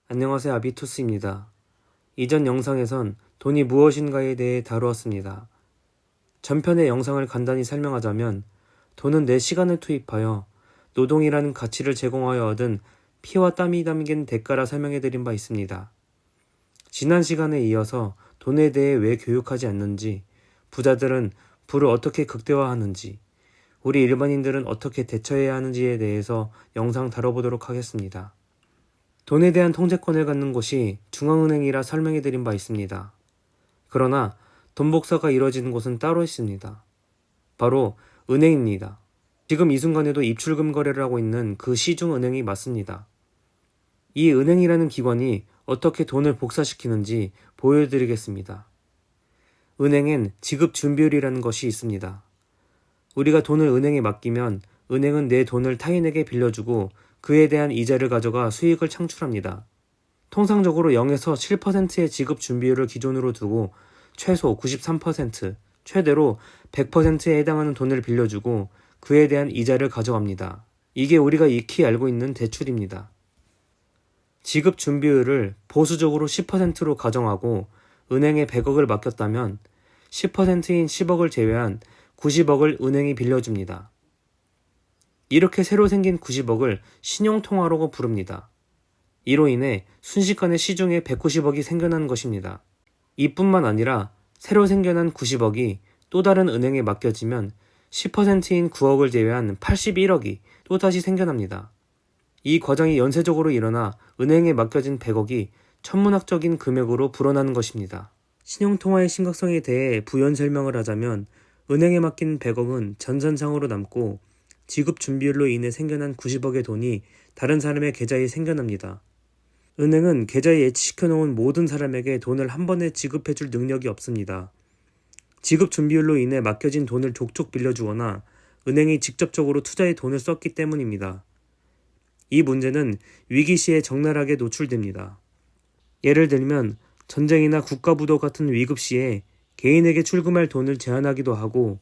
안녕하세요, 아비토스입니다. 이전 영상에선 돈이 무엇인가에 대해 다루었습니다. 전편의 영상을 간단히 설명하자면 돈은 내 시간을 투입하여 노동이라는 가치를 제공하여 얻은 피와 땀이 담긴 대가라 설명해드린 바 있습니다. 지난 시간에 이어서 돈에 대해 왜 교육하지 않는지, 부자들은 부를 어떻게 극대화하는지, 우리 일반인들은 어떻게 대처해야 하는지에 대해서 영상 다뤄보도록 하겠습니다. 돈에 대한 통제권을 갖는 곳이 중앙은행이라 설명해드린 바 있습니다. 그러나 돈 복사가 이루어지는 곳은 따로 있습니다. 바로 은행입니다. 지금 이 순간에도 입출금 거래를 하고 있는 그 시중은행이 맞습니다. 이 은행이라는 기관이 어떻게 돈을 복사시키는지 보여드리겠습니다. 은행엔 지급 준비율이라는 것이 있습니다. 우리가 돈을 은행에 맡기면 은행은 내 돈을 타인에게 빌려주고 그에 대한 이자를 가져가 수익을 창출합니다. 통상적으로 0에서 7%의 지급 준비율을 기준으로 두고 최소 93%, 최대로 100%에 해당하는 돈을 빌려주고 그에 대한 이자를 가져갑니다. 이게 우리가 익히 알고 있는 대출입니다. 지급 준비율을 보수적으로 10%로 가정하고 은행에 100억을 맡겼다면 10%인 10억을 제외한 90억을 은행이 빌려줍니다. 이렇게 새로 생긴 90억을 신용통화라고 부릅니다. 이로 인해 순식간에 시중에 190억이 생겨난 것입니다. 이뿐만 아니라 새로 생겨난 90억이 또 다른 은행에 맡겨지면 10%인 9억을 제외한 81억이 또다시 생겨납니다. 이 과정이 연쇄적으로 일어나 은행에 맡겨진 100억이 천문학적인 금액으로 불어나는 것입니다. 신용통화의 심각성에 대해 부연 설명을 하자면 은행에 맡긴 100억은 전산상으로 남고 지급 준비율로 인해 생겨난 90억의 돈이 다른 사람의 계좌에 생겨납니다. 은행은 계좌에 예치시켜 놓은 모든 사람에게 돈을 한 번에 지급해줄 능력이 없습니다. 지급 준비율로 인해 맡겨진 돈을 족족 빌려주거나 은행이 직접적으로 투자에 돈을 썼기 때문입니다. 이 문제는 위기 시에 적나라하게 노출됩니다. 예를 들면 전쟁이나 국가부도 같은 위급 시에 개인에게 출금할 돈을 제한하기도 하고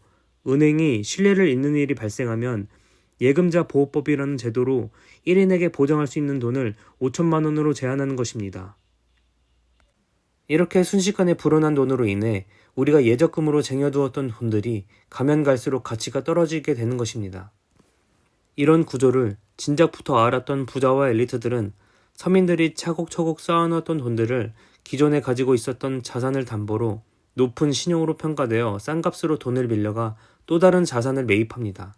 은행이 신뢰를 잇는 일이 발생하면 예금자 보호법이라는 제도로 1인에게 보장할 수 있는 돈을 5천만 원으로 제한하는 것입니다. 이렇게 순식간에 불어난 돈으로 인해 우리가 예적금으로 쟁여두었던 돈들이 가면 갈수록 가치가 떨어지게 되는 것입니다. 이런 구조를 진작부터 알았던 부자와 엘리트들은 서민들이 차곡차곡 쌓아놓았던 돈들을 기존에 가지고 있었던 자산을 담보로 높은 신용으로 평가되어 싼 값으로 돈을 빌려가 또 다른 자산을 매입합니다.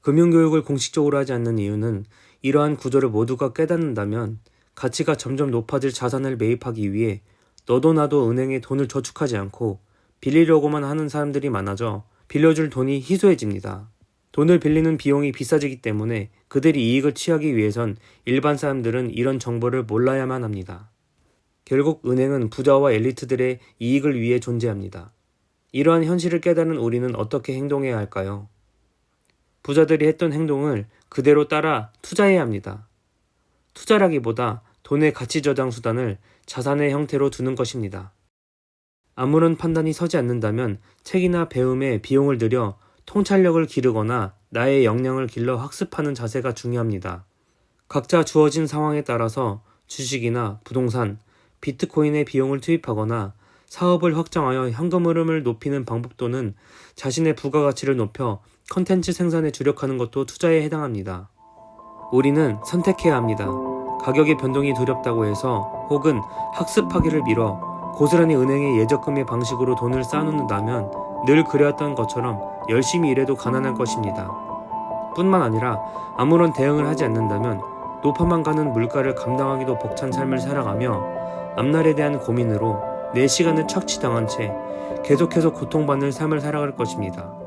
금융교육을 공식적으로 하지 않는 이유는 이러한 구조를 모두가 깨닫는다면 가치가 점점 높아질 자산을 매입하기 위해 너도 나도 은행에 돈을 저축하지 않고 빌리려고만 하는 사람들이 많아져 빌려줄 돈이 희소해집니다. 돈을 빌리는 비용이 비싸지기 때문에 그들이 이익을 취하기 위해선 일반 사람들은 이런 정보를 몰라야만 합니다. 결국 은행은 부자와 엘리트들의 이익을 위해 존재합니다. 이러한 현실을 깨달은 우리는 어떻게 행동해야 할까요? 부자들이 했던 행동을 그대로 따라 투자해야 합니다. 투자라기보다 돈의 가치 저장 수단을 자산의 형태로 두는 것입니다. 아무런 판단이 서지 않는다면 책이나 배움에 비용을 들여 통찰력을 기르거나 나의 역량을 길러 학습하는 자세가 중요합니다. 각자 주어진 상황에 따라서 주식이나 부동산, 비트코인에 비용을 투입하거나 사업을 확장하여 현금 흐름을 높이는 방법 또는 자신의 부가가치를 높여 컨텐츠 생산에 주력하는 것도 투자에 해당합니다. 우리는 선택해야 합니다. 가격의 변동이 두렵다고 해서 혹은 학습하기를 미뤄 고스란히 은행의 예적금의 방식으로 돈을 쌓아놓는다면 늘 그래왔던 것처럼 열심히 일해도 가난할 것입니다. 뿐만 아니라 아무런 대응을 하지 않는다면 높아만 가는 물가를 감당하기도 벅찬 삶을 살아가며 앞날에 대한 고민으로 내 시간을 착취당한 채 계속해서 고통받는 삶을 살아갈 것입니다.